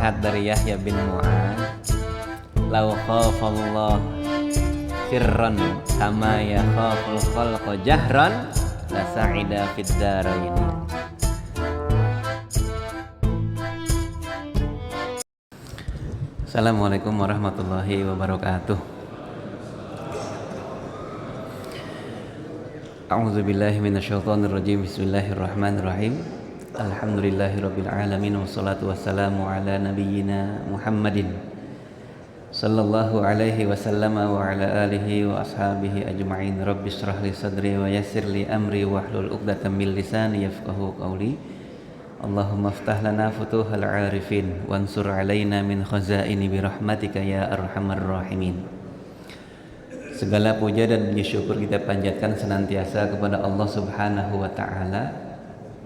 nasihat dari Yahya bin Mu'adz, lau khafallah sirran kama yakhaful khalqa jahran la sa'ida fid darain. Assalamualaikum warahmatullahi wabarakatuh. A'udzubillahi minasyaitonir rajim. Bismillahirrahmanirrahim. Alhamdulillahirabbil alamin wassalatu wassalamu ala nabiyyina Muhammadin sallallahu alaihi wasallama wa ala alihi wa ashabihi ajma'in. Rabbi shrah li sadri wa yassir li amri wahlul 'uqdatam min lisani yafqahu qawli. Allahumma iftah lana futuhal 'arifin wansur 'alaina min khazaini bi rahmatika ya arhamar rahimin. Segala puja dan puji syukur kita panjatkan senantiasa kepada Allah Subhanahu wa taala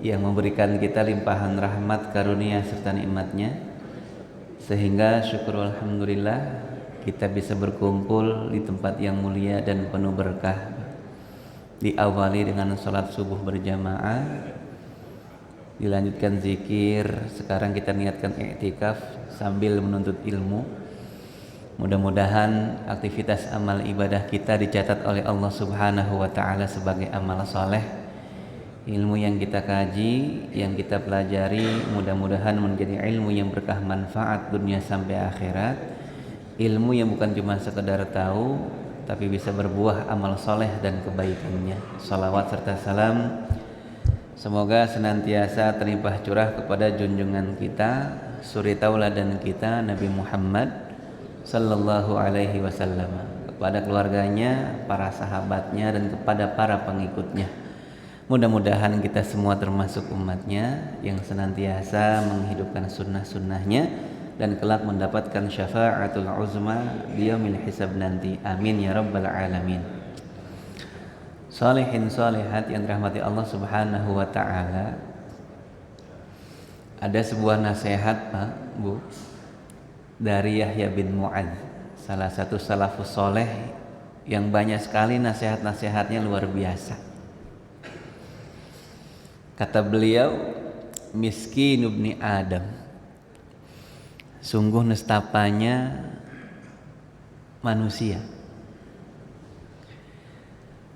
yang memberikan kita limpahan rahmat, karunia serta nikmatnya, sehingga syukur alhamdulillah kita bisa berkumpul di tempat yang mulia dan penuh berkah. Diawali dengan salat subuh berjamaah, dilanjutkan zikir, sekarang kita niatkan i'tikaf sambil menuntut ilmu. Mudah-mudahan aktivitas amal ibadah kita dicatat oleh Allah Subhanahu wa taala sebagai amal soleh. Ilmu yang kita kaji, yang kita pelajari, mudah-mudahan menjadi ilmu yang berkah manfaat dunia sampai akhirat. Ilmu yang bukan cuma sekedar tahu, tapi bisa berbuah amal soleh dan kebaikannya. Salawat serta salam semoga senantiasa terlimpah curah kepada junjungan kita, suri tauladan kita, Nabi Muhammad sallallahu alaihi wasallam, kepada keluarganya, para sahabatnya, dan kepada para pengikutnya. Mudah-mudahan kita semua termasuk umatnya yang senantiasa menghidupkan sunnah-sunnahnya dan kelak mendapatkan syafa'atul uzma di yaumil hisab nanti. Amin ya rabbal alamin. Salihin salihat yang dirahmati Allah Subhanahu wa taala. Ada sebuah nasihat, Pak, Bu, dari Yahya bin Mu'adz, salah satu salafus soleh yang banyak sekali nasihat-nasihatnya luar biasa. Kata beliau, miskin ibni Adam, sungguh nestapanya manusia.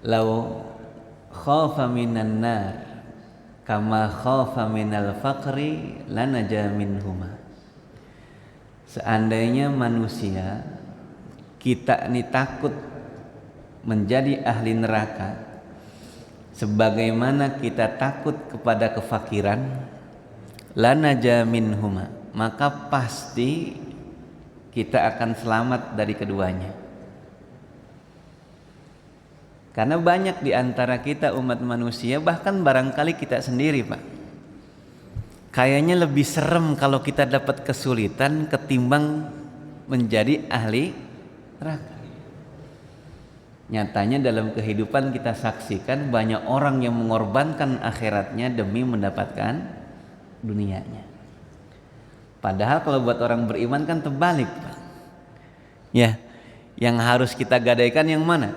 Lau khafa minan nar kama khafa minal faqri lanaja minhuma. Seandainya manusia kita ini takut menjadi ahli neraka sebagaimana kita takut kepada kefakiran, lanaja minhuma, maka pasti kita akan selamat dari keduanya. Karena banyak di antara kita umat manusia, bahkan barangkali kita sendiri, Pak, kayaknya lebih serem kalau kita dapat kesulitan ketimbang menjadi ahli neraka. Nyatanya dalam kehidupan kita saksikan banyak orang yang mengorbankan akhiratnya demi mendapatkan dunianya. Padahal kalau buat orang beriman kan terbalik, Pak. Ya, yang harus kita gadaikan yang mana?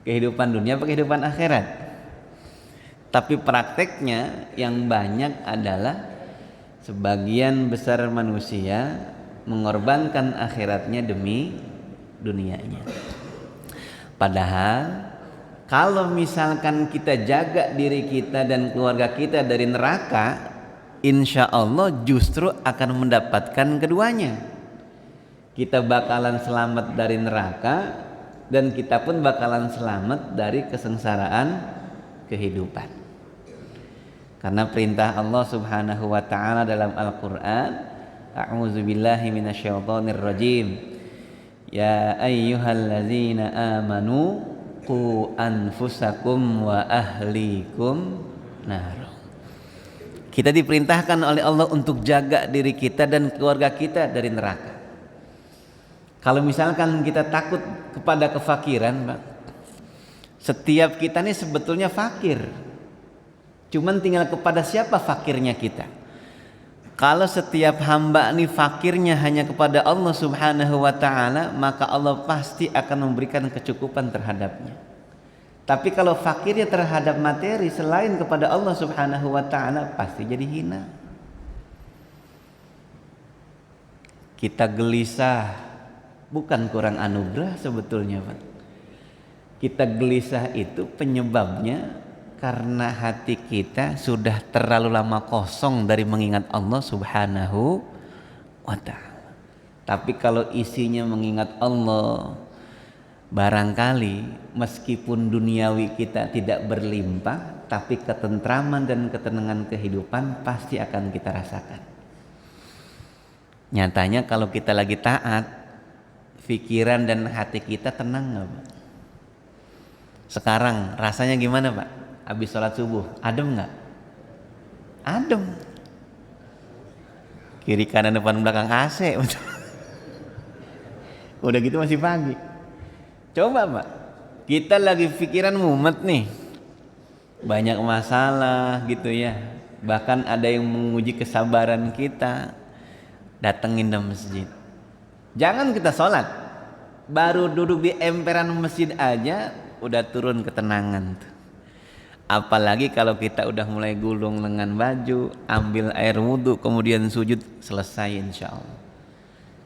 Kehidupan dunia atau kehidupan akhirat? Tapi prakteknya yang banyak adalah sebagian besar manusia mengorbankan akhiratnya demi dunianya. Padahal kalau misalkan kita jaga diri kita dan keluarga kita dari neraka, insya Allah justru akan mendapatkan keduanya. Kita bakalan selamat dari neraka dan kita pun bakalan selamat dari kesengsaraan kehidupan. Karena perintah Allah Subhanahu wa taala dalam Al-Qur'an, a'udzubillahi minasyaitonir rajim. Ya ayyuhallazina amanu qu anfusakum wa ahlikum nar. Kita diperintahkan oleh Allah untuk jaga diri kita dan keluarga kita dari neraka. Kalau misalkan kita takut kepada kefakiran, Pak, setiap kita ini sebetulnya fakir. Cuman tinggal kepada siapa fakirnya kita. Kalau setiap hamba ini fakirnya hanya kepada Allah Subhanahu wa ta'ala, maka Allah pasti akan memberikan kecukupan terhadapnya. Tapi kalau fakirnya terhadap materi selain kepada Allah Subhanahu wa ta'ala, pasti jadi hina. kita gelisah, bukan kurang anugerah sebetulnya Pak. Kita gelisah itu penyebabnya karena hati kita sudah terlalu lama kosong dari mengingat Allah Subhanahu wa ta'ala. Tapi kalau isinya mengingat Allah, barangkali meskipun duniawi kita tidak berlimpah, tapi ketentraman dan ketenangan kehidupan pasti akan kita rasakan. Nyatanya kalau kita lagi taat, pikiran dan hati kita tenang nggak Pak? Sekarang rasanya gimana Pak? Habis sholat subuh, adem nggak? Adem. Kiri kanan depan belakang AC. Udah gitu masih pagi. Coba Pak, kita lagi pikiran mumet nih, banyak masalah gitu ya. Bahkan ada yang menguji kesabaran kita. Datengin dalam masjid. Jangan kita sholat, baru duduk di emperan masjid aja udah turun ketenangan tuh. Apalagi kalau kita udah mulai gulung lengan baju, ambil air wudhu, kemudian sujud, selesai insya Allah.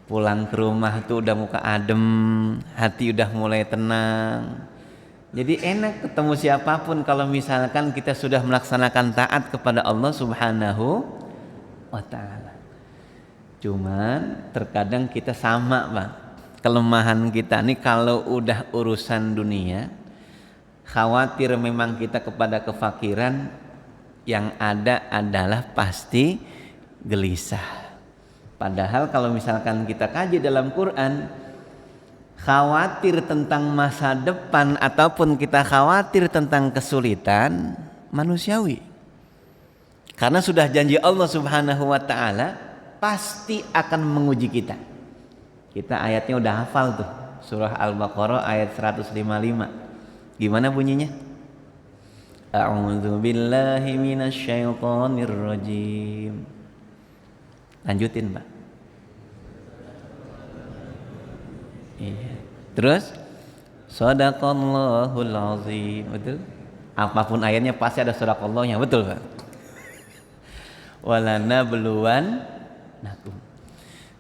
Pulang ke rumah tuh udah muka adem, hati udah mulai tenang. Jadi enak ketemu siapapun kalau misalkan kita sudah melaksanakan taat kepada Allah Subhanahu wa ta'ala. Cuman terkadang kita sama Pak, kelemahan kita nih kalau udah urusan dunia, khawatir memang kita kepada kefakiran, yang ada adalah pasti gelisah. Padahal kalau misalkan kita kaji dalam Quran, khawatir tentang masa depan ataupun kita khawatir tentang kesulitan manusiawi. Karena sudah janji Allah Subhanahu wa ta'ala pasti akan menguji kita. Kita ayatnya udah hafal tuh, surah Al-Baqarah ayat 155. Gimana bunyinya? A'udzu billahi minasyaitonir rajim. Lanjutin, Pak. Iya. Terus Shadaqallahul azim. Betul? Apapun ayatnya pasti ada shadaqallahnya, betul, Pak? Walana beluan nakum.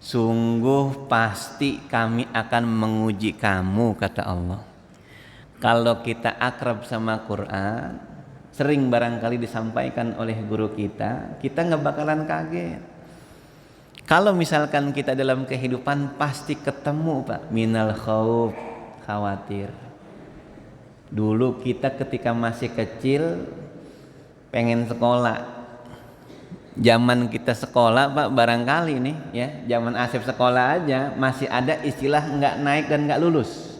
Sungguh pasti kami akan menguji kamu, kata Allah. Kalau kita akrab sama Quran, sering barangkali disampaikan oleh guru kita nggak bakalan kaget. Kalau misalkan kita dalam kehidupan pasti ketemu Pak, minal khauf, khawatir. Dulu kita ketika masih kecil pengen sekolah. Zaman kita sekolah Pak, barangkali nih ya, zaman Asep sekolah aja masih ada istilah nggak naik dan nggak lulus.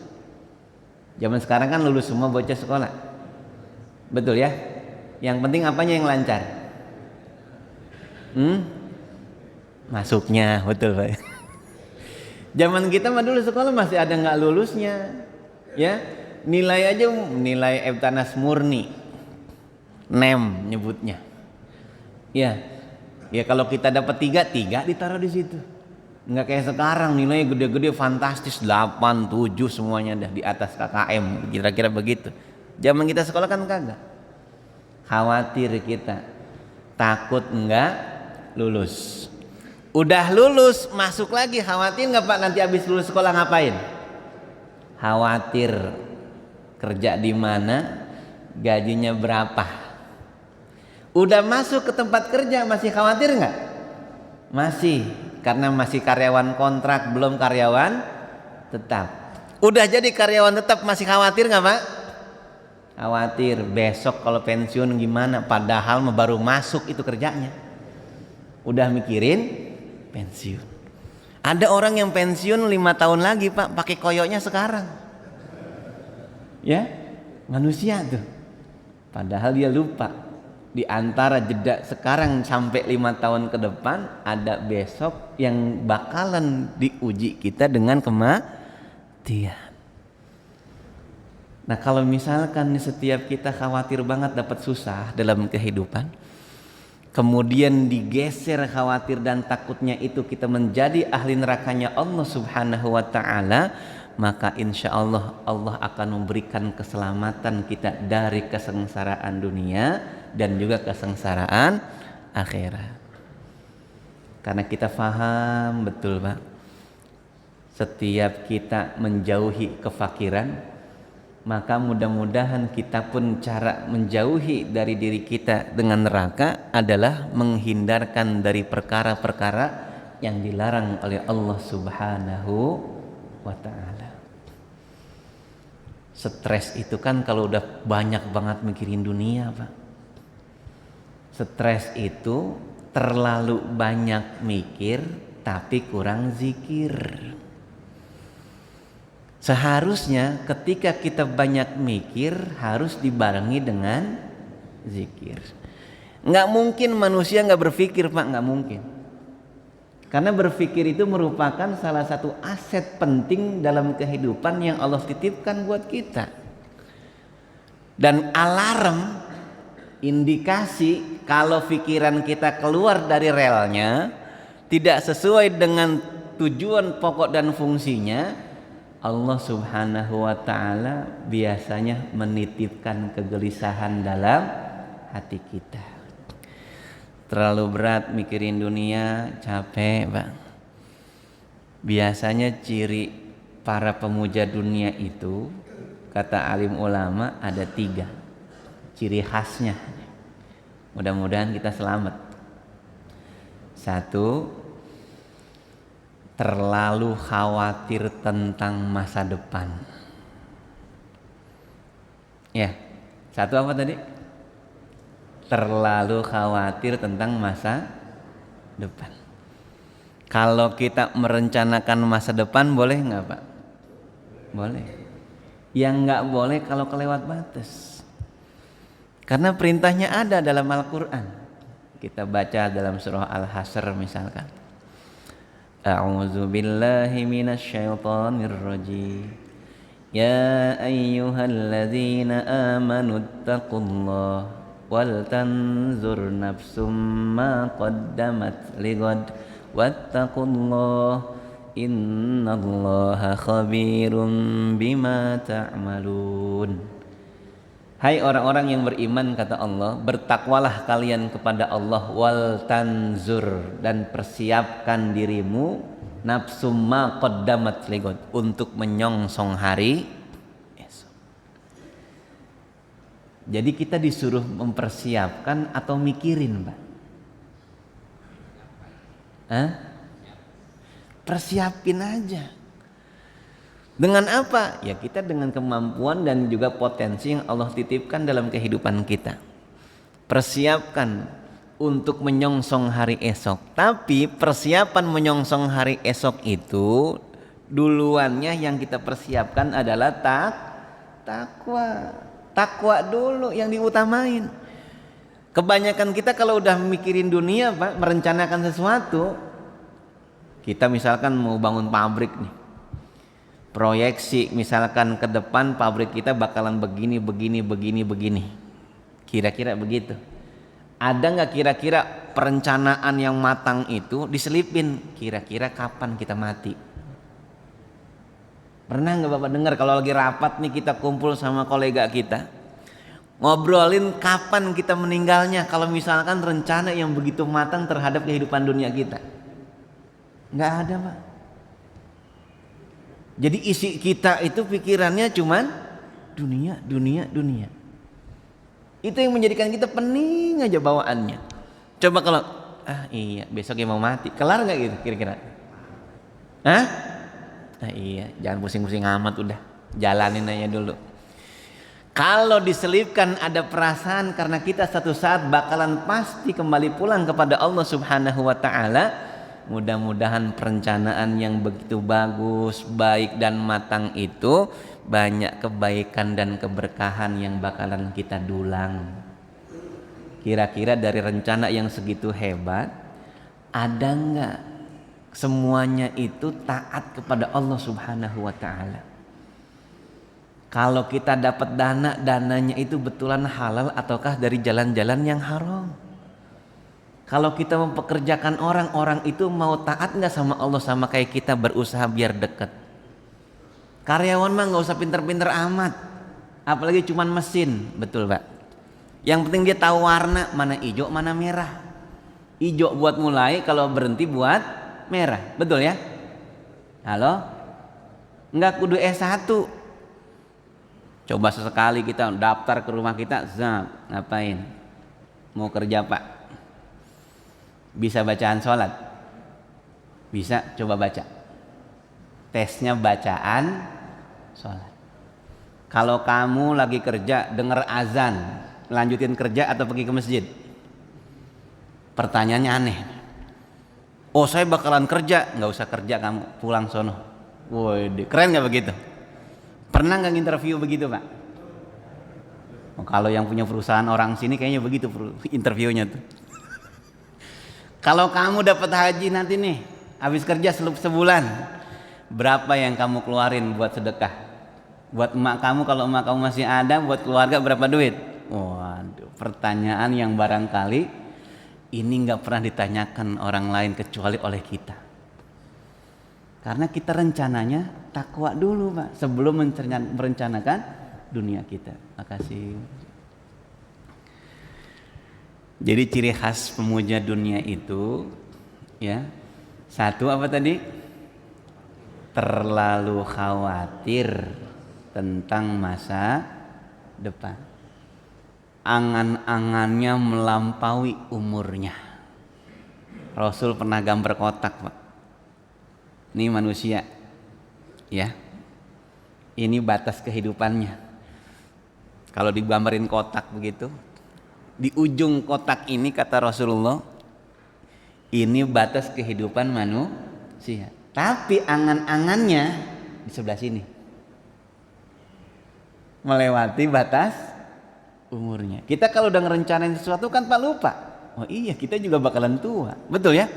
Zaman sekarang kan lulus semua bocah sekolah, betul ya? Yang penting apanya yang lancar? Masuknya, betul Pak. Zaman kita mah dulu sekolah masih ada nggak lulusnya, ya. Nilai aja nilai Eptanas murni, nem nyebutnya, ya. Ya kalau kita dapat 3 ditaruh di situ. Nggak kayak sekarang nilainya gede-gede fantastis 8, 7 semuanya dah di atas KKM, kira-kira begitu. Zaman kita sekolah kan kagak. Khawatir kita, takut enggak lulus. Udah lulus masuk lagi, khawatir nggak Pak nanti habis lulus sekolah ngapain? Khawatir kerja di mana, gajinya berapa. Udah masuk ke tempat kerja masih khawatir nggak? Masih, karena masih karyawan kontrak belum karyawan tetap. Udah jadi karyawan tetap masih khawatir nggak Pak? Khawatir besok kalau pensiun gimana? Padahal baru masuk itu kerjanya. Udah mikirin pensiun. Ada orang yang pensiun 5 tahun lagi Pak, pakai koyoknya sekarang. Ya, manusia tuh. Padahal dia lupa. Di antara jeda sekarang sampai 5 tahun ke depan ada besok yang bakalan diuji kita dengan kematian. Nah kalau misalkan setiap kita khawatir banget dapat susah dalam kehidupan, kemudian digeser khawatir dan takutnya itu kita menjadi ahli nerakanya Allah Subhanahu wa ta'ala, maka insya Allah Allah akan memberikan keselamatan kita dari kesengsaraan dunia dan juga kesengsaraan akhirat. Karena kita faham betul Pak, setiap kita menjauhi kefakiran, maka mudah-mudahan kita pun cara menjauhi dari diri kita dengan neraka adalah menghindarkan dari perkara-perkara yang dilarang oleh Allah Subhanahu wa ta'ala. Stres itu kan kalau udah banyak banget mikirin dunia, Pak. Stres itu terlalu banyak mikir tapi kurang zikir. Seharusnya ketika kita banyak mikir harus dibarengi dengan zikir. Nggak mungkin manusia nggak berpikir, Pak, nggak mungkin. Karena berpikir itu merupakan salah satu aset penting dalam kehidupan yang Allah titipkan buat kita. Dan alarm, indikasi kalau pikiran kita keluar dari relnya, tidak sesuai dengan tujuan pokok dan fungsinya, Allah Subhanahu wa ta'ala biasanya menitipkan kegelisahan dalam hati kita. Terlalu berat mikirin dunia, capek, Bang. Biasanya ciri para pemuja dunia itu, kata alim ulama, ada 3 ciri khasnya. Mudah-mudahan kita selamat. 1, terlalu khawatir tentang masa depan. Ya, 1 apa tadi? Terlalu khawatir tentang masa depan. Kalau kita merencanakan masa depan boleh nggak, Pak? Boleh. Yang nggak boleh kalau kelewat batas. Karena perintahnya ada dalam Al-Quran. Kita baca dalam surah Al-Hasr misalkan. A'udzu billahi minasyaitonir rajim. Ya ayyuhalladzina amanu taqullaha wal tanzur nafsum ma qaddamat lighad wattaqullaha innallaha khabirum bima ta'malun. Hai orang-orang yang beriman, kata Allah, bertakwalah kalian kepada Allah, wal tanzur, dan persiapkan dirimu, nafsum ma qaddamat lighad, untuk menyongsong hari esok. Jadi kita disuruh mempersiapkan atau mikirin, Pak? Persiapin aja. Dengan apa? Ya kita dengan kemampuan dan juga potensi yang Allah titipkan dalam kehidupan kita. Persiapkan untuk menyongsong hari esok. Tapi persiapan menyongsong hari esok itu duluannya yang kita persiapkan adalah takwa. Takwa dulu yang diutamain. Kebanyakan kita kalau udah mikirin dunia, Pak, merencanakan sesuatu, kita misalkan mau bangun pabrik nih, proyeksi misalkan ke depan pabrik kita bakalan begini, kira-kira begitu. Ada nggak kira-kira perencanaan yang matang itu diselipin kira-kira kapan kita mati? Pernah nggak Bapak dengar kalau lagi rapat nih kita kumpul sama kolega kita, ngobrolin kapan kita meninggalnya, kalau misalkan rencana yang begitu matang terhadap kehidupan dunia kita? Nggak ada, Pak. Jadi isi kita itu pikirannya cuman dunia. Itu yang menjadikan kita pening aja bawaannya. Coba kalau iya besok yang mau mati, kelar nggak gitu kira-kira? Iya, jangan pusing-pusing amat, udah jalanin aja dulu. Kalau diselipkan ada perasaan karena kita satu saat bakalan pasti kembali pulang kepada Allah Subhanahu wa ta'ala, mudah-mudahan perencanaan yang begitu bagus, baik dan matang itu banyak kebaikan dan keberkahan yang bakalan kita dulang. Kira-kira dari rencana yang segitu hebat, ada nggak semuanya itu taat kepada Allah Subhanahu wa ta'ala? Kalau kita dapat dananya itu betulan halal ataukah dari jalan-jalan yang haram? Kalau kita mempekerjakan orang itu mau taat nggak sama Allah sama kayak kita berusaha biar deket? Karyawan mah nggak usah pinter-pinter amat, apalagi cuman mesin, betul Pak? Yang penting dia tahu warna, mana hijau mana merah. Hijau buat mulai, kalau berhenti buat merah, betul ya? Halo? Enggak kudu S1. Coba sesekali kita daftar ke rumah kita, zap, ngapain? Mau kerja Pak? Bisa bacaan sholat? Bisa, coba baca. Tesnya bacaan sholat. Kalau kamu lagi kerja dengar azan, lanjutin kerja atau pergi ke masjid? Pertanyaannya aneh. Oh saya bakalan kerja, nggak usah kerja kamu, pulang sono. Woi, keren nggak begitu? Pernah nggak interview begitu Pak? Oh, kalau yang punya perusahaan orang sini kayaknya begitu interviewnya tuh. Kalau kamu dapat haji nanti nih, habis kerja sebulan, berapa yang kamu keluarin buat sedekah? Buat emak kamu, kalau emak kamu masih ada, buat keluarga berapa duit? Waduh, pertanyaan yang barangkali ini nggak pernah ditanyakan orang lain kecuali oleh kita. Karena kita rencananya takwa dulu Pak, sebelum merencanakan dunia kita. Makasih. Jadi ciri khas pemuja dunia itu, ya, satu apa tadi? Terlalu khawatir tentang masa depan. Angan-angannya melampaui umurnya. Rasul pernah gambar kotak Pak. Ini manusia, ya. Ini batas kehidupannya. Kalau digambarin kotak begitu, di ujung kotak ini kata Rasulullah, ini batas kehidupan manusia. Tapi angan-angannya di sebelah sini, melewati batas umurnya. Kita kalau udah ngerencanain sesuatu kan Pak lupa. Oh iya, kita juga bakalan tua, betul ya?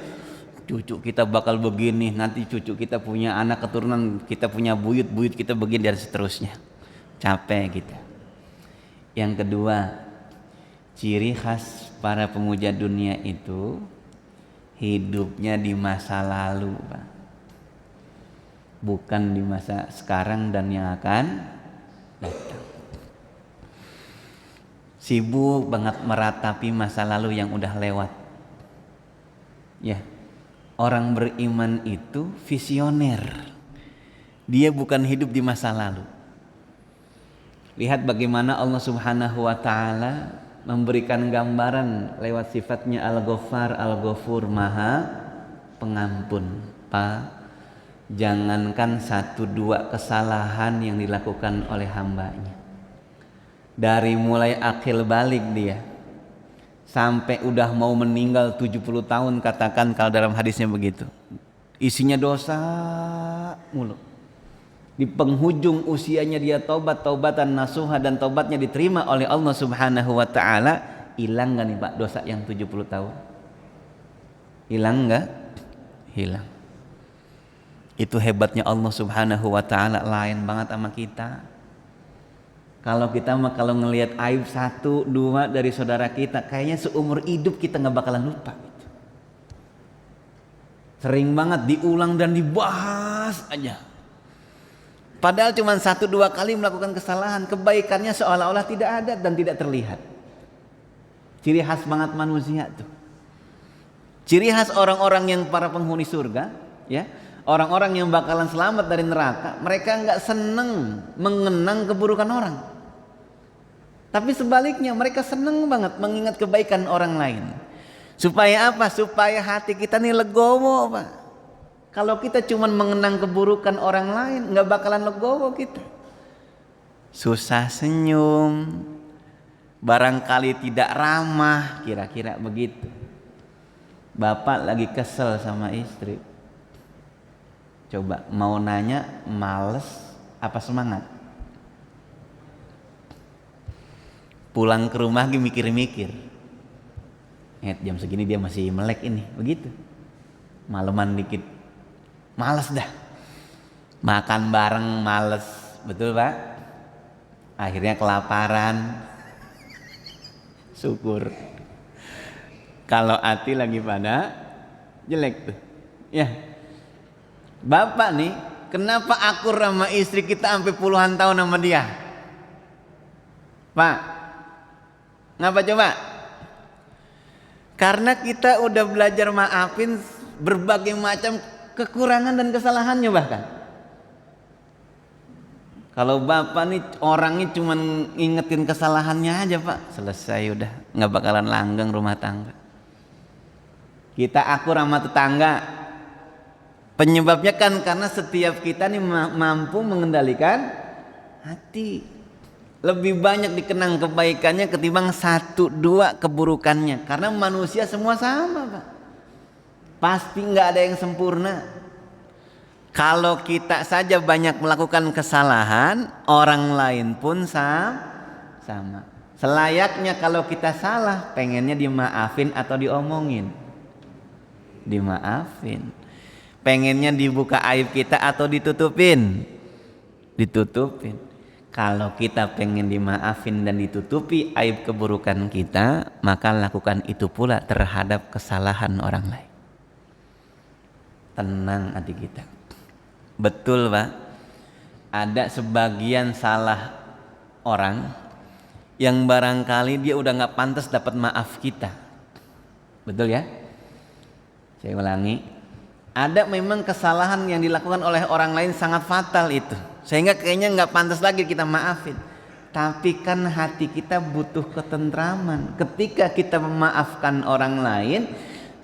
Cucu kita bakal begini, nanti cucu kita punya anak keturunan, kita punya buyut kita begini dan seterusnya. Capek kita. Yang kedua, ciri khas para pemuja dunia itu hidupnya di masa lalu, Pak. Bukan di masa sekarang dan yang akan datang. Sibuk banget meratapi masa lalu yang udah lewat. Ya. Orang beriman itu visioner. Dia bukan hidup di masa lalu. Lihat bagaimana Allah Subhanahu wa taala memberikan gambaran lewat sifatnya Al-Ghaffar, Al-Ghafur, Maha Pengampun. Pak, jangankan 1-2 kesalahan yang dilakukan oleh hambanya. Dari mulai akil balik dia sampai udah mau meninggal 70 tahun, katakan kalau dalam hadisnya begitu, isinya dosa mulu. Di penghujung usianya dia taubatan nasuha dan taubatnya diterima oleh Allah Subhanahu wa taala. Hilang gak nih Pak dosa yang 70 tahun? Hilang gak? Hilang. Itu hebatnya Allah Subhanahu wa taala, lain banget sama kita. Kalau kita mah kalau ngelihat aib 1-2 dari saudara kita, kayaknya seumur hidup kita nggak bakalan lupa. Sering banget diulang dan dibahas aja. Padahal cuma 1-2 kali melakukan kesalahan, kebaikannya seolah-olah tidak ada dan tidak terlihat. Ciri khas banget manusia tuh. Ciri khas orang-orang yang para penghuni surga, ya, orang-orang yang bakalan selamat dari neraka, mereka nggak seneng mengenang keburukan orang. Tapi sebaliknya mereka seneng banget mengingat kebaikan orang lain. Supaya apa? Supaya hati kita nih legowo Pak. Kalau kita cuma mengenang keburukan orang lain, nggak bakalan legowo kita. Susah senyum, barangkali tidak ramah, kira-kira begitu. Bapak lagi kesel sama istri. Coba mau nanya, males apa semangat? Pulang ke rumah lagi mikir-mikir. Jam segini dia masih melek ini, begitu. Maleman dikit, males dah. Makan bareng males, betul Pak? Akhirnya kelaparan. Syukur. Kalau hati lagi pada jelek tuh. Ya. Bapak nih, kenapa akur sama istri kita sampai puluhan tahun sama dia? Pak, ngapa coba? Karena kita udah belajar maafin berbagai macam kekurangan dan kesalahannya bahkan. Kalau bapak nih orangnya cuman ingetin kesalahannya aja pak, selesai udah, nggak bakalan langgeng rumah tangga. Kita akur sama tetangga, penyebabnya kan karena setiap kita nih mampu mengendalikan hati. Lebih banyak dikenang kebaikannya ketimbang 1-2 keburukannya. Karena manusia semua sama pak, pasti nggak ada yang sempurna. Kalau kita saja banyak melakukan kesalahan, orang lain pun sama. Selayaknya kalau kita salah, pengennya dimaafin atau diomongin? Dimaafin. Pengennya dibuka aib kita atau ditutupin? Ditutupin. Kalau kita pengen dimaafin dan ditutupi aib keburukan kita, maka lakukan itu pula terhadap kesalahan orang lain. Tenang hati kita. Betul pak, ada sebagian salah orang yang barangkali dia udah gak pantas dapat maaf kita. Betul ya? Saya ulangi, ada memang kesalahan yang dilakukan oleh orang lain sangat fatal itu, sehingga kayaknya gak pantas lagi kita maafin. Tapi kan hati kita butuh ketentraman. Ketika kita memaafkan orang lain,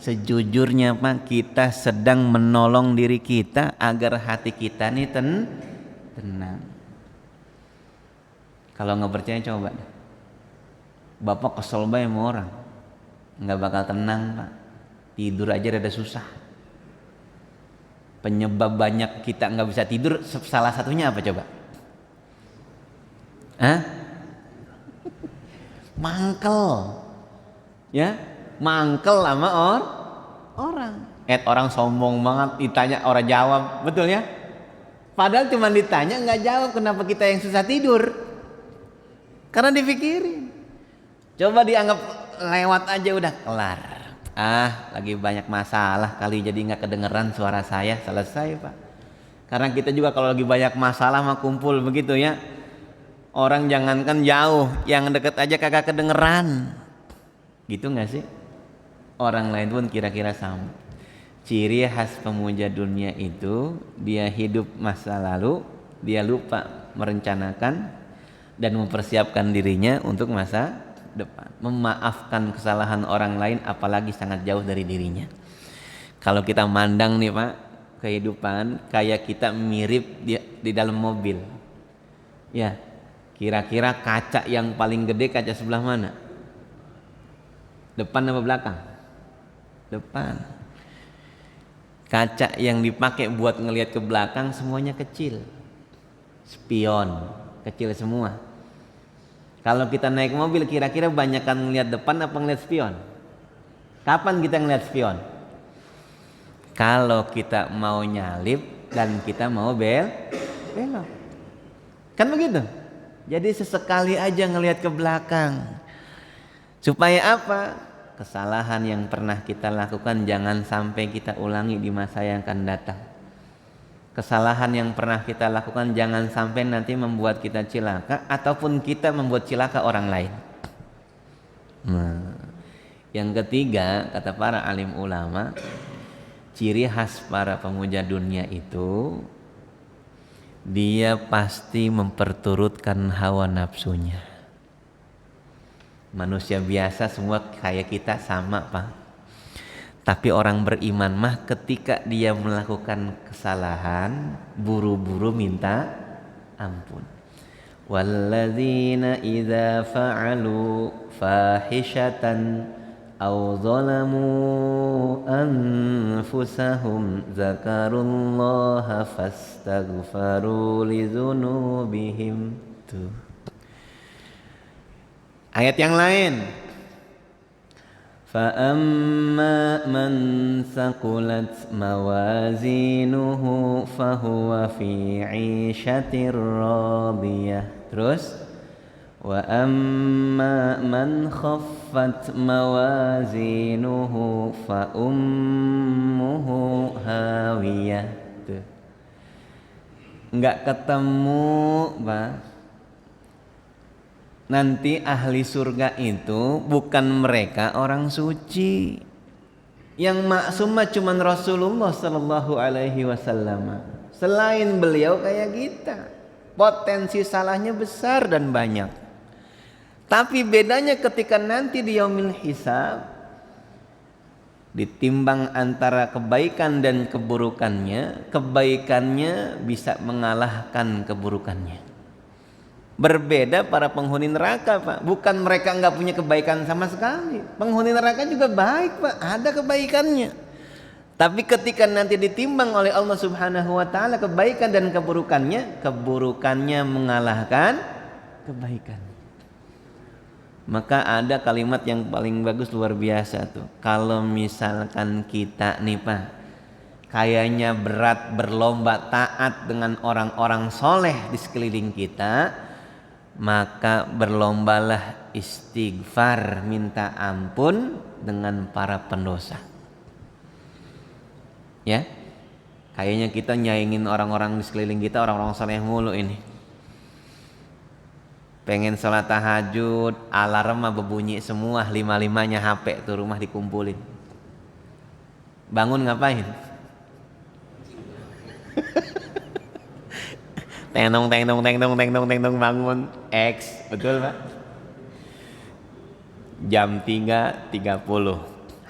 sejujurnya pak, kita sedang menolong diri kita agar hati kita nih tenang. Kalau nggak percaya coba deh. Bapak kesel banget sama orang, nggak bakal tenang pak. Tidur aja rada susah. Penyebab banyak kita nggak bisa tidur, salah satunya apa coba? Mangkel, ya, mangkel sama orang. Orang sombong banget, ditanya orang jawab, betul ya? Padahal cuma ditanya nggak jawab, kenapa kita yang susah tidur? Karena dipikirin. Coba dianggap lewat aja udah kelar. Lagi banyak masalah kali jadi nggak kedengeran suara saya, selesai pak. Karena kita juga kalau lagi banyak masalah mah kumpul begitu ya. Orang jangankan jauh, yang deket aja kagak kedengeran. Gitu nggak sih? Orang lain pun kira-kira sama. Ciri khas pemuja dunia itu, dia hidup masa lalu, dia lupa merencanakan dan mempersiapkan dirinya untuk masa depan. Memaafkan kesalahan orang lain apalagi sangat jauh dari dirinya. Kalau kita mandang nih pak, kehidupan kayak kita mirip di dalam mobil. Ya, kira-kira kaca yang paling gede kaca sebelah mana? Depan apa belakang? Depan. Kaca yang dipakai buat ngelihat ke belakang semuanya kecil. Spion, kecil semua. Kalau kita naik mobil kira-kira banyakan ngelihat depan apa ngelihat spion? Kapan kita ngelihat spion? Kalau kita mau nyalip dan kita mau belok. Kan begitu? Jadi sesekali aja ngelihat ke belakang. Supaya apa? Kesalahan yang pernah kita lakukan jangan sampai kita ulangi di masa yang akan datang. Kesalahan yang pernah kita lakukan jangan sampai nanti membuat kita cilaka ataupun kita membuat cilaka orang lain. Nah, yang ketiga kata para alim ulama, ciri khas para pemuja dunia itu dia pasti memperturutkan hawa nafsunya. Manusia biasa semua kayak kita sama pak. Tapi orang beriman mah ketika dia melakukan kesalahan buru-buru minta ampun. Walladzina idza fa'alu fahishatan aw zalamu anfusahum zakarullaha fastaghfaru lidzunubihim. Tuh. Ayat yang lain. فَأَمَّا مَنْ ثَقُلَتْ مَوَازِينُهُ فَهُوَ فِي عِيشَةٍ رَاضِيَةٍ. Terus وَأَمَّا مَنْ خَفَّتْ مَوَازِينُهُ فَأُمُّهُ هَاوِيَةٌ. Enggak ketemu Pak. Nanti ahli surga itu bukan mereka orang suci. Yang maksum cuma Rasulullah sallallahu alaihi wasallam. Selain beliau kayak kita. potensi salahnya besar dan banyak. Tapi bedanya ketika nanti di yaumil hisab ditimbang antara kebaikan dan keburukannya, kebaikannya bisa mengalahkan keburukannya. Berbeda para penghuni neraka, Pak. Bukan mereka nggak punya kebaikan sama sekali. Penghuni neraka juga baik, Pak. Ada kebaikannya. Tapi ketika nanti ditimbang oleh Allah Subhanahu wa taala kebaikan dan keburukannya, keburukannya mengalahkan kebaikan. Maka ada kalimat yang paling bagus luar biasa tuh. Kalau misalkan kita nih Pak, kayaknya berat berlomba taat dengan orang-orang soleh di sekeliling kita, maka berlombalah istighfar, minta ampun dengan para pendosa. Ya, kayaknya kita nyaingin orang-orang di sekeliling kita, orang-orang soleh mulu ini. Pengen sholat tahajud, alarm mah berbunyi semua, 5-5-nya HP tuh rumah dikumpulin. Bangun ngapain? teng dong bangun. X, betul Pak? Jam 3.30.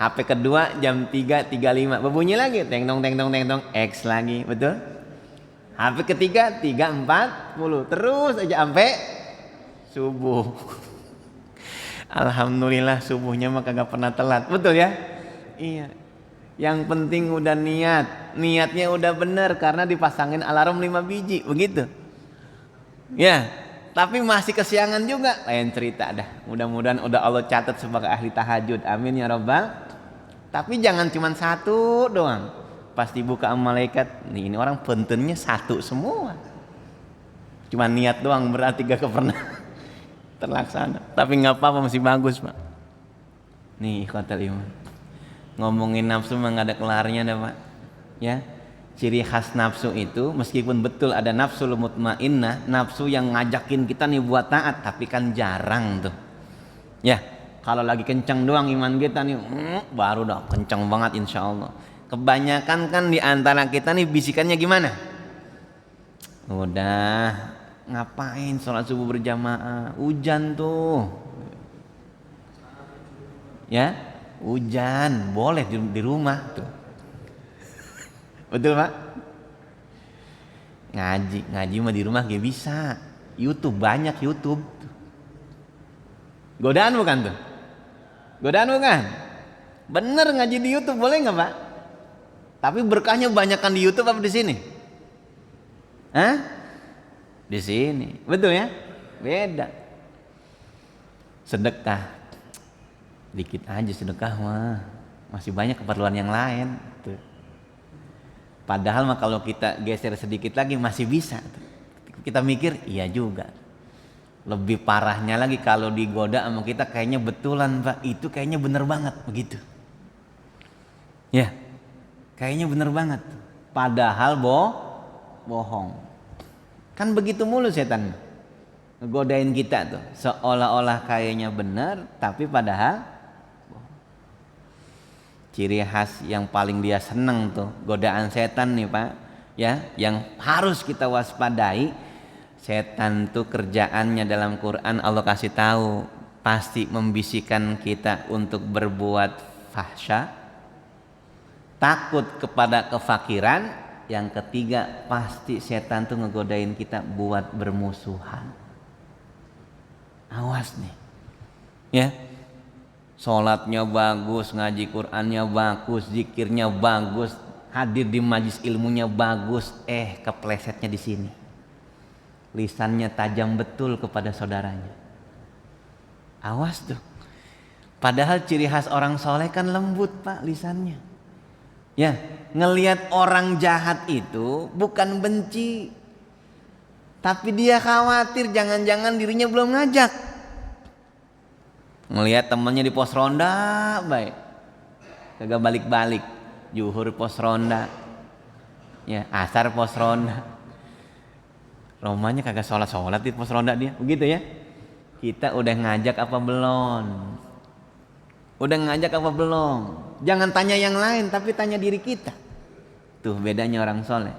HP kedua jam 3.35 berbunyi lagi, teng dong X lagi, betul? HP ketiga 3.40 terus aja sampai subuh. Alhamdulillah subuhnya mah kagak pernah telat, betul ya? Iya. Yang penting udah niatnya udah bener karena dipasangin alarm 5 biji, begitu. Ya, tapi masih kesiangan juga, lain cerita dah. Mudah-mudahan udah Allah catat sebagai ahli tahajud, amin ya rabbal. Tapi jangan cuma satu doang. Pas dibuka sama malaikat, nih ini orang pentennya satu semua. Cuma niat doang berarti gak pernah terlaksana. Tapi nggak apa-apa, masih bagus Pak. Nih ikhwatal iman, ngomongin nafsu mah nggak ada kelarnya dah Pak. Ya, ciri khas nafsu itu meskipun betul ada nafsu mutmainnah, nafsu yang ngajakin kita nih buat taat, tapi kan jarang tuh. Ya, kalau lagi kencang doang iman kita nih, baru dah kencang banget insya Allah. Kebanyakan kan di antara kita nih bisikannya gimana? Udah, ngapain sholat subuh berjamaah? Hujan tuh. Ya, hujan, boleh di rumah tuh. Betul Pak? Ngaji mah di rumah gak bisa. YouTube, banyak YouTube. Godaan bukan tuh? Godaan bukan? Bener ngaji di YouTube boleh nggak Pak? Tapi berkahnya banyakan di YouTube apa di sini? Hah? Di sini, betul ya? Beda. Sedekah, dikit aja sedekah mah, masih banyak keperluan yang lain. Tuh. Padahal mah kalau kita geser sedikit lagi masih bisa. Kita mikir, iya juga. Lebih parahnya lagi kalau digoda sama kita kayaknya betulan Pak, itu kayaknya bener banget begitu. Ya, kayaknya bener banget. Padahal bohong. Kan begitu mulu setan ngegodain kita tuh, seolah-olah kayaknya benar tapi padahal bohong. Ciri khas yang paling dia seneng tuh godaan setan nih Pak, ya, yang harus kita waspadai. Setan tuh kerjaannya dalam Quran Allah kasih tahu pasti membisikkan kita untuk berbuat fahsya, takut kepada kefakiran. Yang ketiga pasti setan tuh ngegodain kita buat bermusuhan. Awas nih, ya. Sholatnya bagus, ngaji Qurannya bagus, zikirnya bagus, hadir di majlis ilmunya bagus, keplesetnya di sini. Lisannya tajam betul kepada saudaranya. Awas tuh. Padahal ciri khas orang soleh kan lembut Pak lisannya. Ya, ngelihat orang jahat itu bukan benci, tapi dia khawatir jangan-jangan dirinya belum ngajak. Ngelihat temennya di pos ronda, baik, kagak balik-balik, zuhur pos ronda, ya asar pos ronda. Romanya kagak sholat di pos ronda dia, begitu ya. Kita udah ngajak apa belum? Udah ngajak apa belum? Jangan tanya yang lain, tapi tanya diri kita. Tuh bedanya orang soleh.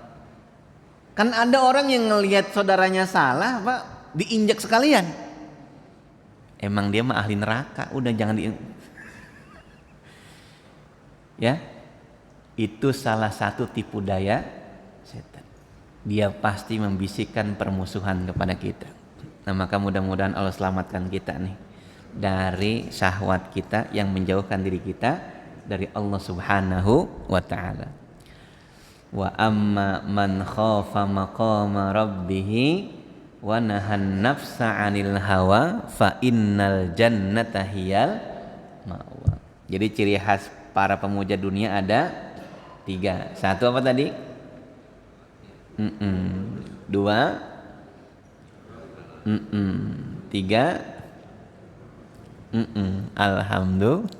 Kan ada orang yang ngelihat saudaranya salah, Pak, diinjak sekalian. Emang dia mah ahli neraka, udah jangan ya. Itu salah satu tipu daya setan. Dia pasti membisikkan permusuhan kepada kita. Nah, maka mudah-mudahan Allah selamatkan kita nih dari syahwat kita yang menjauhkan diri kita dari Allah Subhanahu wa taala. Wa amma man khafa maqama rabbih wa nahan nafsa 'anil hawa fa innal jannata hiyal ma'wa. Jadi ciri khas para pemuja dunia ada 3. 1 apa tadi? 2. 3. Alhamdulillah.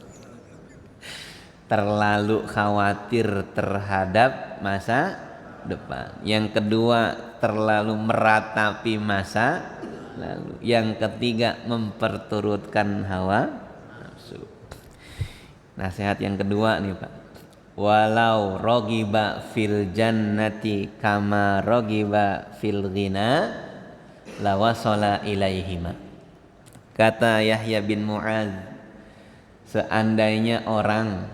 Terlalu khawatir terhadap masa depan. Yang kedua, terlalu meratapi masa lalu. Yang ketiga, memperturutkan hawa nafsu. Nasihat yang kedua nih, Pak. Walau rogiba fil jannati kama rogiba fil ghina lawasala ilaihima. Kata Yahya bin Mu'adz, seandainya orang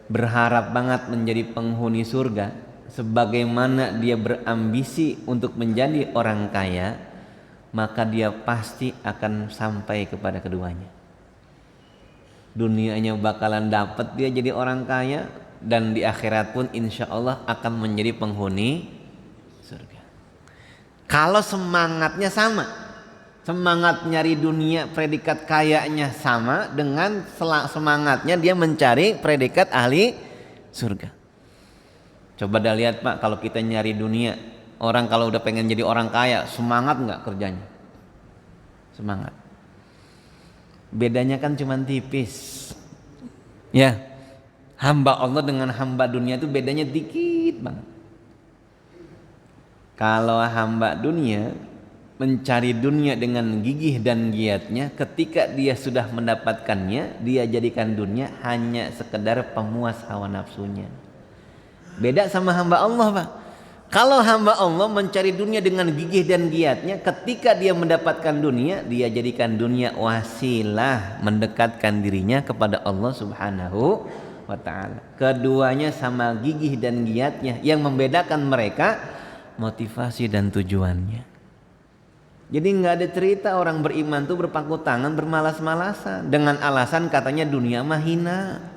berharap banget menjadi penghuni surga sebagaimana dia berambisi untuk menjadi orang kaya, maka dia pasti akan sampai kepada keduanya. Dunianya bakalan dapat dia jadi orang kaya, dan di akhirat pun insya Allah akan menjadi penghuni surga. Kalau semangatnya sama, semangat nyari dunia predikat kayanya sama dengan semangatnya dia mencari predikat ahli surga. Coba dah lihat, Pak, kalau kita nyari dunia, orang kalau udah pengen jadi orang kaya semangat nggak kerjanya? Semangat. Bedanya kan cuma tipis. Ya, hamba Allah dengan hamba dunia itu bedanya dikit banget. Kalau hamba dunia mencari dunia dengan gigih dan giatnya, ketika dia sudah mendapatkannya, dia jadikan dunia hanya sekedar pemuas hawa nafsunya. Beda sama hamba Allah, Pak. Kalau hamba Allah mencari dunia dengan gigih dan giatnya, ketika dia mendapatkan dunia, dia jadikan dunia wasilah mendekatkan dirinya kepada Allah Subhanahu wa ta'ala. Keduanya sama gigih dan giatnya. Yang membedakan mereka motivasi dan tujuannya. Jadi nggak ada cerita orang beriman tuh berpangku tangan bermalas-malasan dengan alasan katanya dunia mah hina.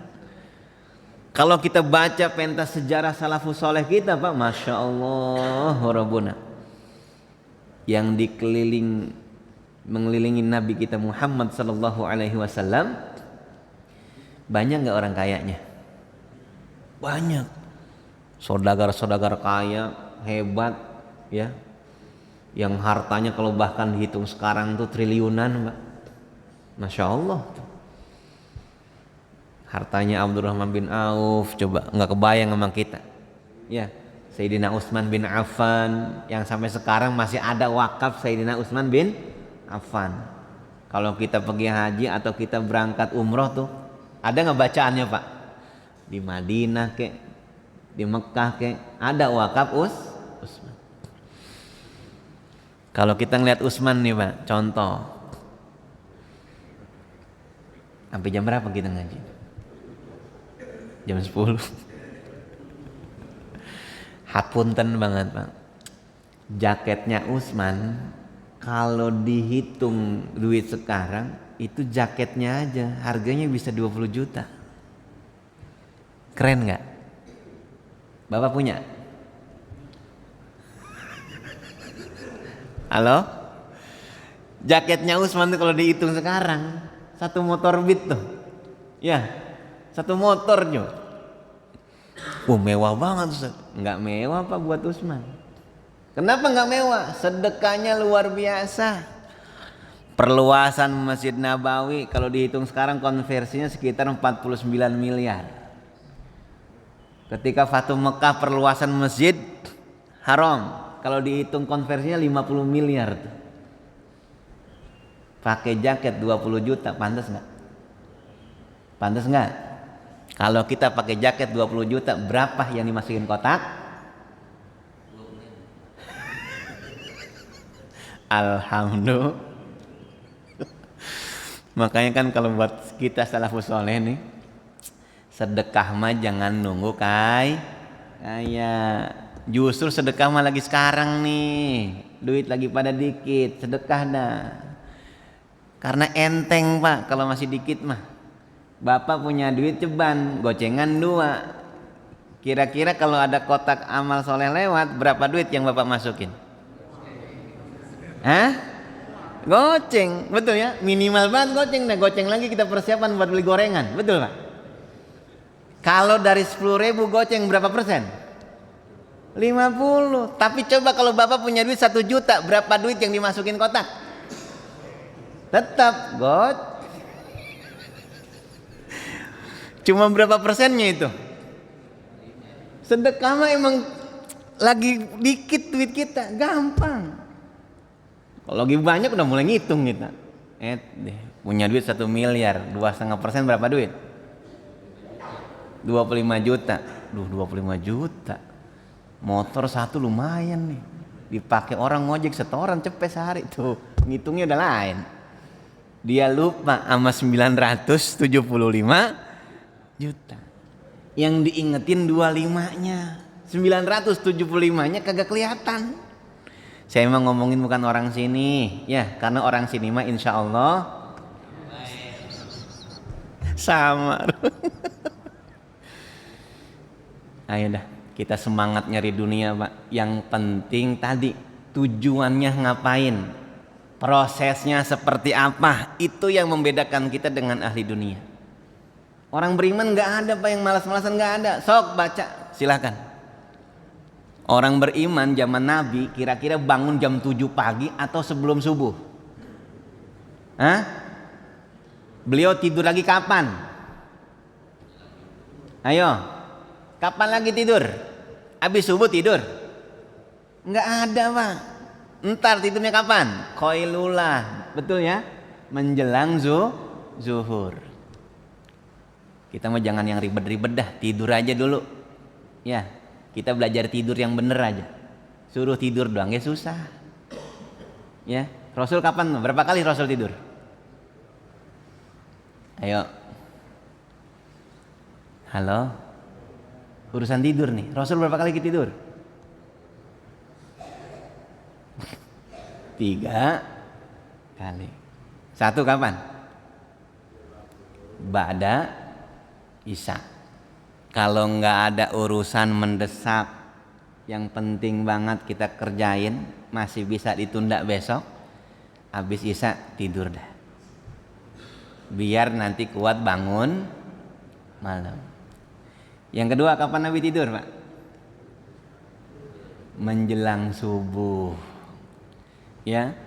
Kalau kita baca pentas sejarah salafus soleh kita, Pak, Masya Allah Rabbuna, yang mengelilingi Nabi kita Muhammad Sallallahu Alaihi Wasallam, banyak nggak orang kayanya? Banyak. Saudagar-saudagar kaya hebat, ya, yang hartanya kalau bahkan dihitung sekarang tuh triliunan, Pak. Masya Allah. Hartanya Abdurrahman bin Auf, coba nggak kebayang sama kita. Ya, Sayyidina Utsman bin Affan yang sampai sekarang masih ada wakaf Sayyidina Utsman bin Affan. Kalau kita pergi haji atau kita berangkat umroh tuh, ada nggak bacaannya, Pak? Di Madinah kek, di Mekah kek, ada wakaf Utsman. Kalau kita ngeliat Utsman nih, Pak, contoh. Sampai jam berapa kita ngaji? Jam 10. Hapunten banget, Pak. Jaketnya Utsman kalau dihitung duit sekarang, itu jaketnya aja harganya bisa 20 juta. Keren nggak? Bapak punya? Halo? Jaketnya Utsman tuh kalau dihitung sekarang, satu motor Beat tuh. Ya. Satu motor juga. Mewah banget, Ustaz. Enggak mewah, Pak, buat Utsman. Kenapa enggak mewah? Sedekahnya luar biasa. Perluasan Masjid Nabawi kalau dihitung sekarang konversinya sekitar 49 miliar. Ketika Fatu Mekah perluasan Masjid Haram, kalau dihitung konversinya 50 miliar. Pakai jaket 20 juta, pantas enggak? Pantas enggak? Kalau kita pakai jaket 20 juta, berapa yang dimasukin kotak? Alhamdulillah. Makanya kan kalau buat kita salafus soleh nih, sedekah mah jangan nunggu kayak justru sedekah mah lagi sekarang nih, duit lagi pada dikit, sedekah dah. Karena enteng Pak, kalau masih dikit mah. Bapak punya duit ceban, gocengan 2. Kira-kira kalau ada kotak amal soleh lewat, berapa duit yang Bapak masukin? Hah? Goceng, betul ya? Minimal banget goceng, nah goceng lagi kita persiapan buat beli gorengan, betul Pak? Kalau dari 10.000 goceng berapa persen? 50. Tapi coba kalau Bapak punya duit 1 juta, berapa duit yang dimasukin kotak? Tetap cuma berapa persennya itu? Sedekah mah emang lagi dikit duit kita, gampang. Kalau lagi banyak udah mulai ngitung kita. Punya duit 1 miliar, 2,5% berapa duit? 25 juta. 25 juta. Motor 1 lumayan nih. Dipakai orang ngojek setoran cepet sehari tuh. Ngitungnya udah lain. Dia lupa sama 975 juta. Yang diingetin 25-nya. 975-nya kagak kelihatan. Saya emang ngomongin bukan orang sini, ya, karena orang sini mah insya Allah sama. Ayo dah, kita semangat nyari dunia Pak. Yang penting tadi tujuannya ngapain, prosesnya seperti apa, itu yang membedakan kita dengan ahli dunia. Orang beriman nggak ada Pak yang malas-malasan, nggak ada. Sok baca, silakan. Orang beriman zaman Nabi kira-kira bangun jam 7 pagi atau sebelum subuh? Hah? Beliau tidur lagi kapan? Ayo, kapan lagi tidur? Habis subuh tidur? Enggak ada Pak. Entar tidurnya kapan? Qailullah, betul ya? Menjelang zuhur. Kita mah jangan yang ribet-ribet dah, tidur aja dulu. Ya. Kita belajar tidur yang bener aja. Suruh tidur doang ya susah. Ya, Rasul kapan? Berapa kali Rasul tidur? Ayo. Halo. Urusan tidur nih. Rasul berapa kali tidur? 3 kali. 1 kapan? Ba'da Isya. Kalau nggak ada urusan mendesak yang penting banget kita kerjain, masih bisa ditunda besok, habis Isya tidur dah, biar nanti kuat bangun malam. Yang kedua kapan Nabi tidur Pak? Menjelang subuh. Ya,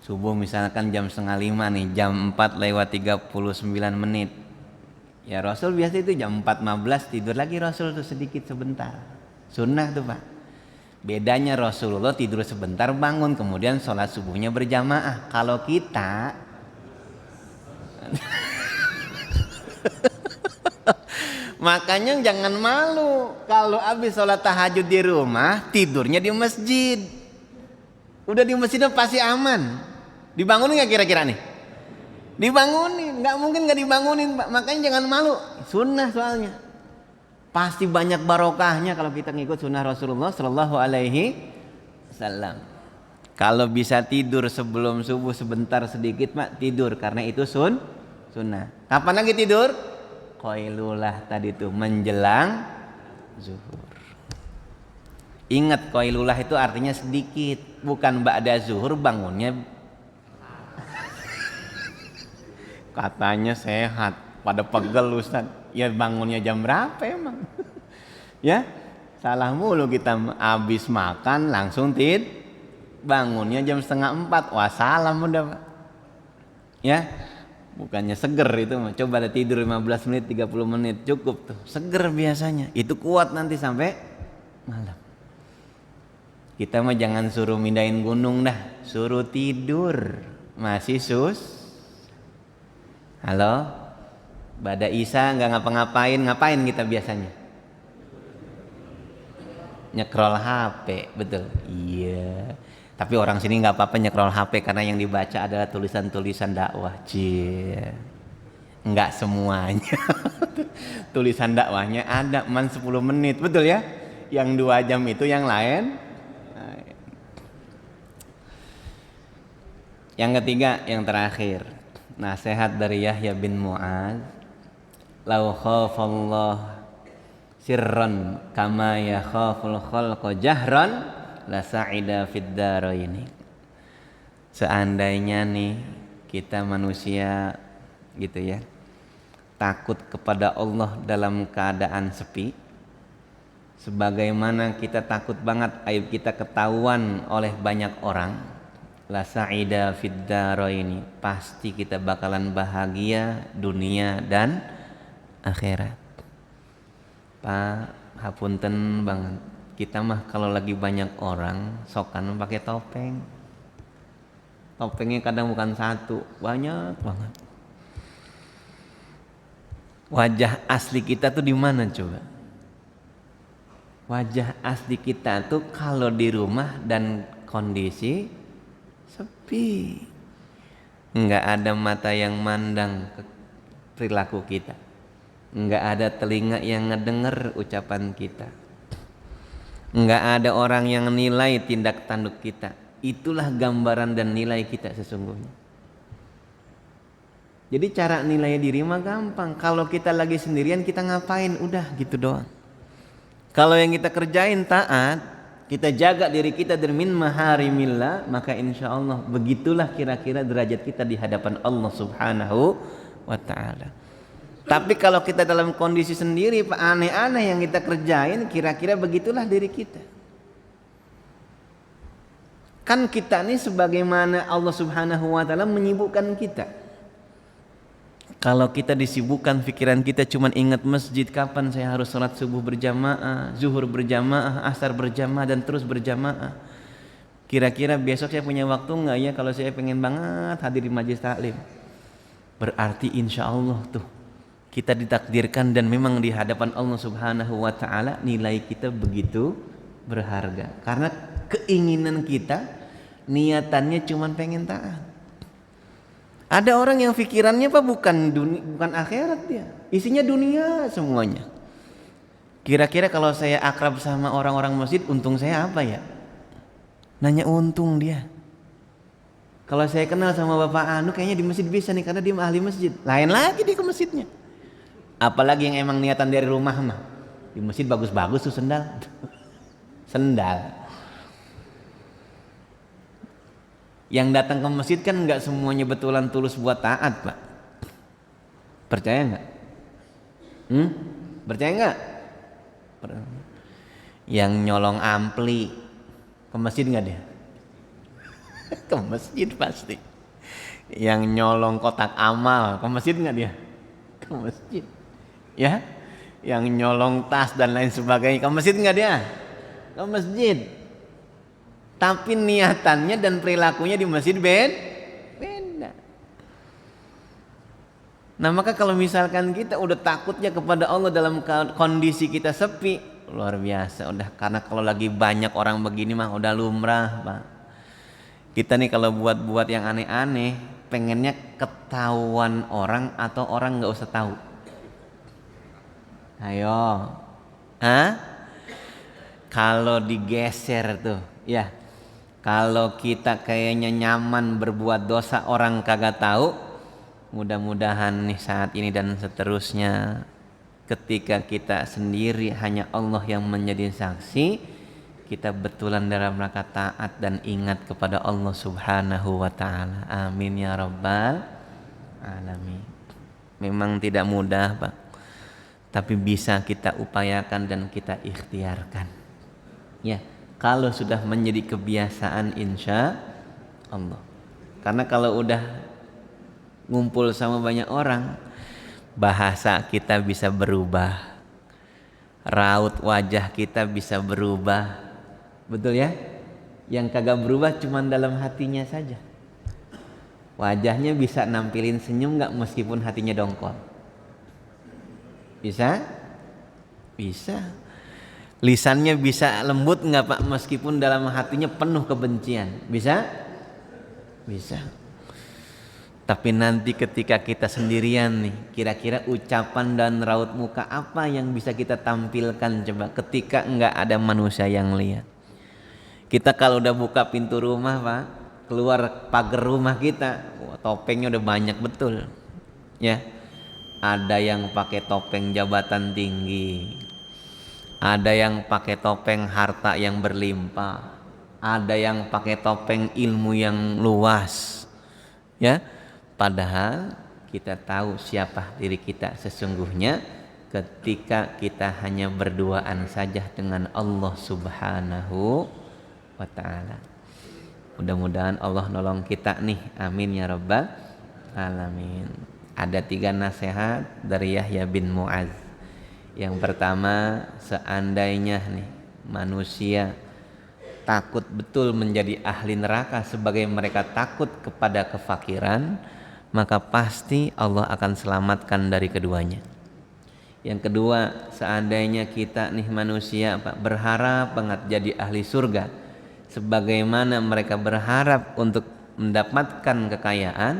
subuh misalkan jam 4:30 nih, jam 4:39. Ya Rasul biasa itu jam 4:15 tidur lagi Rasul tuh sedikit sebentar. Sunnah tuh Pak. Bedanya Rasulullah tidur sebentar bangun kemudian sholat subuhnya berjamaah. Kalau kita makanya jangan malu kalau habis sholat tahajud di rumah tidurnya di masjid. Udah di masjid pasti aman. Dibangunin nggak kira-kira nih? Dibangunin, nggak mungkin nggak dibangunin Pak. Makanya jangan malu, sunnah soalnya. Pasti banyak barokahnya kalau kita ngikut sunnah Rasulullah Shallallahu Alaihi Wasallam. Kalau bisa tidur sebelum subuh sebentar sedikit Pak, tidur karena itu sunnah. Kapan lagi tidur? Qailullah tadi tuh menjelang zuhur. Ingat qailullah itu artinya sedikit, bukan ba'da zuhur bangunnya. Katanya sehat, pada pegel Ustaz. Ya bangunnya jam berapa emang? Ya, salah mulu kita habis makan langsung bangunnya jam 3:30. Wah salam udah Pak. Ya, bukannya seger itu mah. Coba ada tidur 15 menit, 30 menit cukup tuh. Seger biasanya. Itu kuat nanti sampai malam. Kita mah jangan suruh mindahin gunung dah, suruh tidur. Masih Halo, Ba'da Isya nggak ngapa-ngapain, ngapain kita biasanya? Nyekrol HP, betul? Iya. Tapi orang sini nggak apa-apa nyekrol HP karena yang dibaca adalah tulisan-tulisan dakwah. Cie. Nggak semuanya. Tulisan dakwahnya ada 10 menit, betul ya? Yang 2 jam itu yang lain. Yang ketiga, yang terakhir, nasihat dari Yahya bin Mu'adz, lau khafallah sirran kama yakhaful khalqa jahran la sa'ida fid daraini. Seandainya nih kita manusia gitu ya, takut kepada Allah dalam keadaan sepi, sebagaimana kita takut banget aib kita ketahuan oleh banyak orang, la sa'ida fid daraini, pasti kita bakalan bahagia dunia dan akhirat. Pak, hapunten banget. Kita mah kalau lagi banyak orang sokan pakai topeng. Topengnya kadang bukan satu, banyak banget. Wajah asli kita tuh di mana coba? Wajah asli kita tuh kalau di rumah dan kondisi sepi, nggak ada mata yang mandang ke perilaku kita, nggak ada telinga yang ngedenger ucapan kita, nggak ada orang yang nilai tindak tanduk kita. Itulah gambaran dan nilai kita sesungguhnya. Jadi cara nilai diri mah gampang. Kalau kita lagi sendirian kita ngapain? Udah gitu doang. Kalau yang kita kerjain taat, kita jaga diri kita dari min maharimillah, maka insya Allah begitulah kira-kira derajat kita di hadapan Allah Subhanahu wa ta'ala. Tapi kalau kita dalam kondisi sendiri, aneh-aneh yang kita kerjain, kira-kira begitulah diri kita. Kan kita ini sebagaimana Allah Subhanahu wa ta'ala menyibukkan kita. Kalau kita disibukkan pikiran kita cuman ingat masjid, kapan saya harus sholat subuh berjamaah, zuhur berjamaah, asar berjamaah, dan terus berjamaah. Kira-kira besok saya punya waktu nggak ya kalau saya pengen banget hadir di majelis taklim. Berarti insya Allah tuh kita ditakdirkan dan memang di hadapan Allah Subhanahu wa ta'ala nilai kita begitu berharga. Karena keinginan kita, niatannya cuman pengen taat. Ada orang yang pikirannya bukan akhirat, dia isinya dunia semuanya. Kira-kira kalau saya akrab sama orang-orang masjid, untung saya apa ya? Nanya untung dia. Kalau saya kenal sama Bapak Anu, kayaknya di masjid bisa nih karena dia ahli masjid. Lain lagi dia ke masjidnya. Apalagi yang emang niatan dari rumah mah, di masjid bagus-bagus tuh sendal. Sendal. Yang datang ke masjid kan nggak semuanya betulan tulus buat taat, Pak. Percaya nggak? Percaya nggak? Yang nyolong ampli ke masjid nggak dia? Ke masjid pasti. Yang nyolong kotak amal ke masjid nggak dia? Ke masjid. Ya? Yang nyolong tas dan lain sebagainya ke masjid nggak dia? Ke masjid. Tapi niatannya dan perilakunya di masjid beda. Nah maka kalau misalkan kita udah takutnya kepada Allah dalam kondisi kita sepi, luar biasa udah. Karena kalau lagi banyak orang begini mah udah lumrah, Pak. Kita nih kalau buat yang aneh-aneh, pengennya ketahuan orang atau orang nggak usah tahu. Ayo, kalau digeser tuh, ya. Kalau kita kayaknya nyaman berbuat dosa orang kagak tahu, mudah-mudahan nih saat ini dan seterusnya ketika kita sendiri hanya Allah yang menjadi saksi, kita betulan dalam rangka taat dan ingat kepada Allah Subhanahu wa ta'ala. Amin ya rabbal alamin. Memang tidak mudah, Pak, tapi bisa kita upayakan dan kita ikhtiarkan. Ya, kalau sudah menjadi kebiasaan insya Allah. Karena kalau udah ngumpul sama banyak orang, bahasa kita bisa berubah, raut wajah kita bisa berubah. Betul ya? Yang kagak berubah cuma dalam hatinya saja. Wajahnya bisa nampilin senyum gak meskipun hatinya dongkol? Bisa? Bisa. Lisannya bisa lembut nggak Pak meskipun dalam hatinya penuh kebencian? Bisa? Bisa. Tapi nanti ketika kita sendirian nih, kira-kira ucapan dan raut muka apa yang bisa kita tampilkan coba ketika nggak ada manusia yang lihat? Kita kalau udah buka pintu rumah Pak, keluar pagar rumah kita, wah, topengnya udah banyak betul. Ya. Ada yang pakai topeng jabatan tinggi. Ada yang pakai topeng harta yang berlimpah. Ada yang pakai topeng ilmu yang luas. Ya. Padahal kita tahu siapa diri kita sesungguhnya ketika kita hanya berduaan saja dengan Allah Subhanahu wa taala. Mudah-mudahan Allah nolong kita nih. Amin ya rabbal alamin. Ada 3 nasihat dari Yahya bin Mu'adz. Yang pertama, seandainya nih manusia takut betul menjadi ahli neraka sebagai mereka takut kepada kefakiran, maka pasti Allah akan selamatkan dari keduanya. Yang kedua, seandainya kita nih manusia berharap banget jadi ahli surga, sebagaimana mereka berharap untuk mendapatkan kekayaan,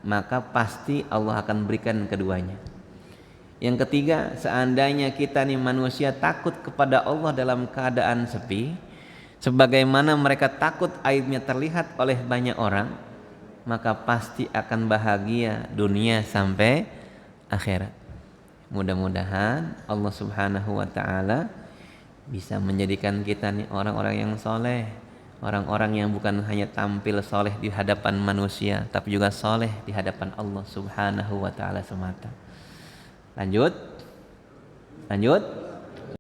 maka pasti Allah akan berikan keduanya. Yang ketiga, seandainya kita nih manusia takut kepada Allah dalam keadaan sepi, sebagaimana mereka takut aibnya terlihat oleh banyak orang, maka pasti akan bahagia dunia sampai akhirat. Mudah-mudahan Allah Subhanahu wa taala bisa menjadikan kita nih orang-orang yang soleh, orang-orang yang bukan hanya tampil soleh di hadapan manusia, tapi juga soleh di hadapan Allah Subhanahu wa taala semata. Lanjut.